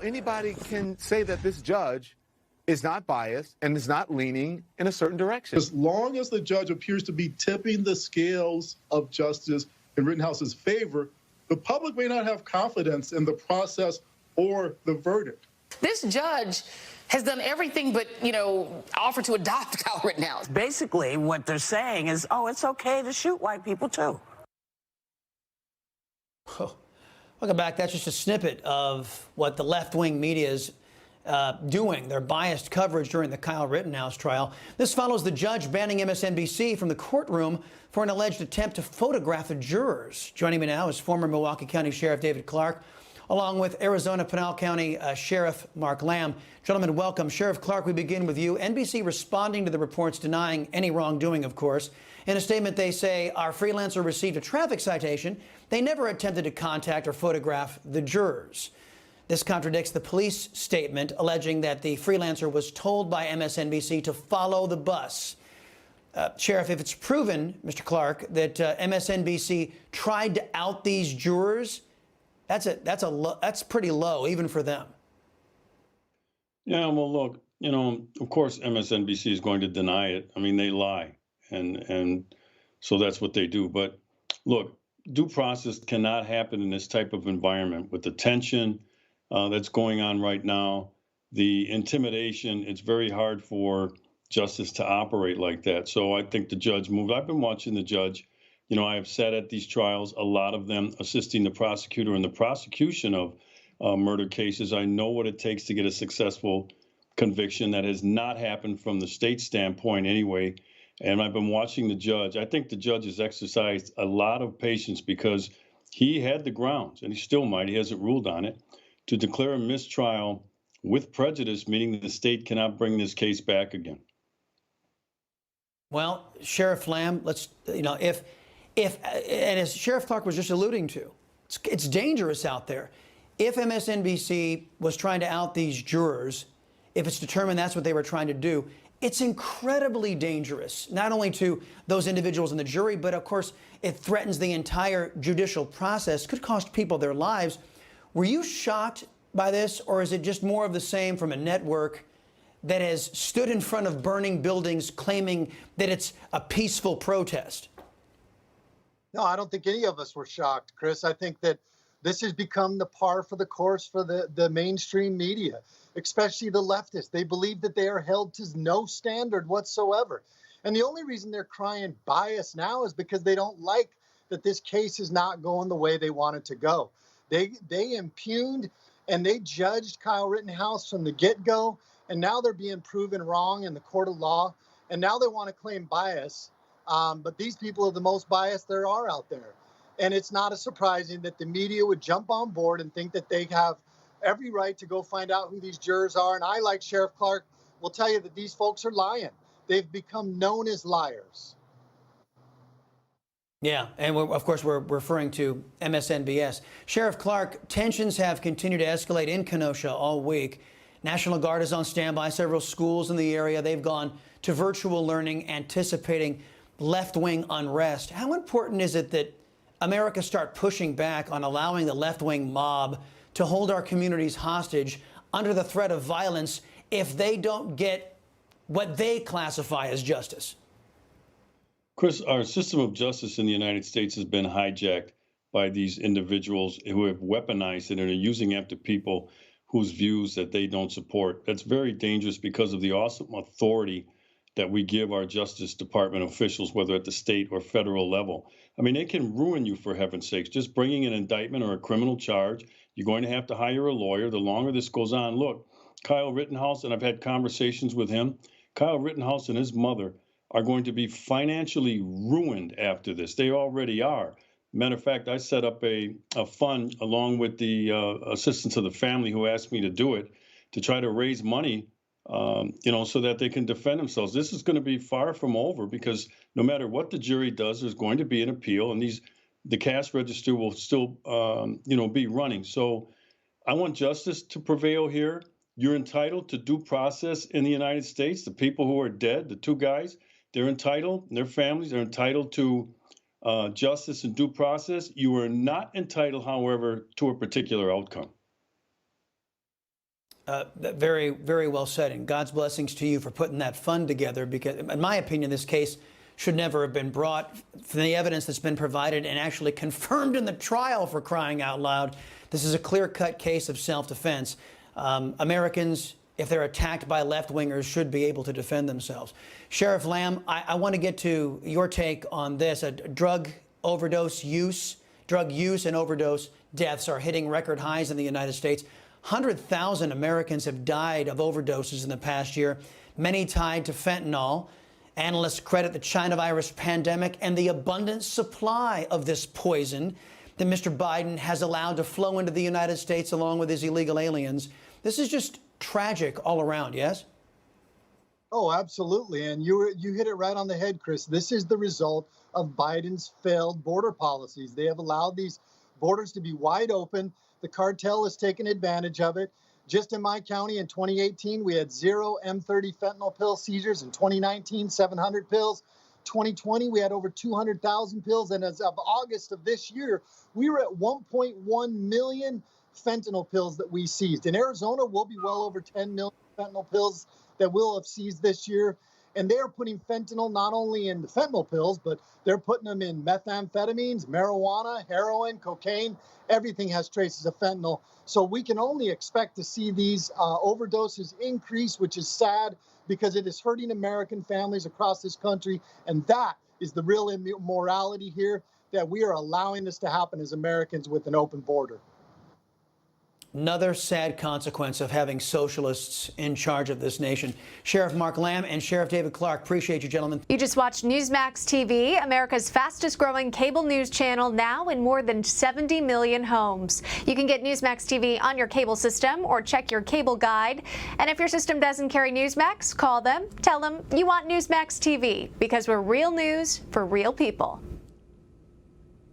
Anybody can say that this judge is not biased and is not leaning in a certain direction. As long as the judge appears to be tipping the scales of justice in Rittenhouse's favor, the public may not have confidence in the process or the verdict. This judge has done everything but, offer to adopt Kyle Rittenhouse. Basically, what they're saying is, oh, it's okay to shoot white people, too. Oh. Welcome back. That's just a snippet of what the left-wing media is doing, their biased coverage during the Kyle Rittenhouse trial. This follows the judge banning MSNBC from the courtroom for an alleged attempt to photograph the jurors. Joining me now is former Milwaukee County Sheriff David Clarke, along with Arizona Pinal County Sheriff Mark Lamb. Gentlemen, welcome. Sheriff Clarke, we begin with you. NBC responding to the reports denying any wrongdoing, of course. In a statement, they say our freelancer received a traffic citation. They never attempted to contact or photograph the jurors. This contradicts the police statement alleging that the freelancer was told by MSNBC to follow the bus. Sheriff, if it's proven, Mr. Clarke, that MSNBC tried to out these jurors, that's pretty low, even for them. Yeah, well, look, of course, MSNBC is going to deny it. I mean, they lie, and so that's what they do. But look, due process cannot happen in this type of environment with the tension that's going on right now, the intimidation. It's very hard for justice to operate like that. So I think the judge moved. I've been watching the judge. I have sat at these trials, a lot of them assisting the prosecutor in the prosecution of murder cases. I know what it takes to get a successful conviction. That has not happened from the state standpoint anyway. And I've been watching the judge. I think the judge has exercised a lot of patience because he had the grounds, and he still might, he hasn't ruled on it, to declare a mistrial with prejudice, meaning that the state cannot bring this case back again. Well, Sheriff Lamb, if and as Sheriff Clarke was just alluding to, it's dangerous out there. If MSNBC was trying to out these jurors, if it's determined that's what they were trying to do, it's incredibly dangerous, not only to those individuals in the jury, but of course, it threatens the entire judicial process, could cost people their lives. Were you shocked by this, or is it just more of the same from a network that has stood in front of burning buildings claiming that it's a peaceful protest? No, I don't think any of us were shocked, Chris. I think that this has become the par for the course for the mainstream media, especially the leftists. They believe that they are held to no standard whatsoever. And the only reason they're crying bias now is because they don't like that this case is not going the way they want it to go. They impugned and they judged Kyle Rittenhouse from the get-go, and now they're being proven wrong in the court of law, and now they want to claim bias. But these people are the most biased there are out there. And it's not surprising that the media would jump on board and think that they have every right to go find out who these jurors are. And I, like Sheriff Clarke, will tell you that these folks are lying. They've become known as liars. Yeah, and of course we're referring to MSNBS. Sheriff Clarke, tensions have continued to escalate in Kenosha all week. National Guard is on standby. Several schools in the area, they've gone to virtual learning, anticipating left-wing unrest. How important is it that America start pushing back on allowing the left-wing mob to hold our communities hostage under the threat of violence if they don't get what they classify as justice? Chris, our system of justice in the United States has been hijacked by these individuals who have weaponized it and are using it to people whose views that they don't support. That's very dangerous because of the awesome authority that we give our Justice Department officials, whether at the state or federal level. I mean, it can ruin you, for heaven's sakes. Just bringing an indictment or a criminal charge, you're going to have to hire a lawyer. The longer this goes on, look, Kyle Rittenhouse, and I've had conversations with him, Kyle Rittenhouse and his mother are going to be financially ruined after this. They already are. Matter of fact, I set up a fund along with the assistance of the family who asked me to do it to try to raise money, so that they can defend themselves. This is going to be far from over because no matter what the jury does, there's going to be an appeal, and the cash register will still, be running. So I want justice to prevail here. You're entitled to due process in the United States. The people who are dead, the two guys, they're entitled, and their families are entitled to justice and due process. You are not entitled, however, to a particular outcome. Very, very well said, and God's blessings to you for putting that fund together, because in my opinion, this case should never have been brought. From the evidence that's been provided and actually confirmed in the trial, for crying out loud, this is a clear-cut case of self-defense. Americans, if they're attacked by left-wingers, should be able to defend themselves. Sheriff Lamb, I want to get to your take on this. Drug use and overdose deaths are hitting record highs in the United States. 100,000 Americans have died of overdoses in the past year, many tied to fentanyl. Analysts credit the China virus pandemic and the abundant supply of this poison that Mr. Biden has allowed to flow into the United States along with his illegal aliens. This is just tragic all around, yes? Oh, absolutely. And you hit it right on the head, Chris. This is the result of Biden's failed border policies. They have allowed these borders to be wide open. The cartel has taken advantage of it. Just in my county in 2018, we had 0 M30 fentanyl pill seizures. In 2019, 700 pills. 2020, we had over 200,000 pills. And as of August of this year, we were at 1.1 million fentanyl pills that we seized. In Arizona, we'll be well over 10 million fentanyl pills that we'll have seized this year. And they are putting fentanyl not only in the fentanyl pills, but they're putting them in methamphetamines, marijuana, heroin, cocaine. Everything has traces of fentanyl. So we can only expect to see these overdoses increase, which is sad because it is hurting American families across this country. And that is the real immorality here, that we are allowing this to happen as Americans with an open border. Another sad consequence of having socialists in charge of this nation. Sheriff Mark Lamb and Sheriff David Clarke, appreciate you, gentlemen. You just watched Newsmax TV, America's fastest growing cable news channel, now in more than 70 million homes. You can get Newsmax TV on your cable system or check your cable guide. And if your system doesn't carry Newsmax, call them, tell them you want Newsmax TV, because we're real news for real people.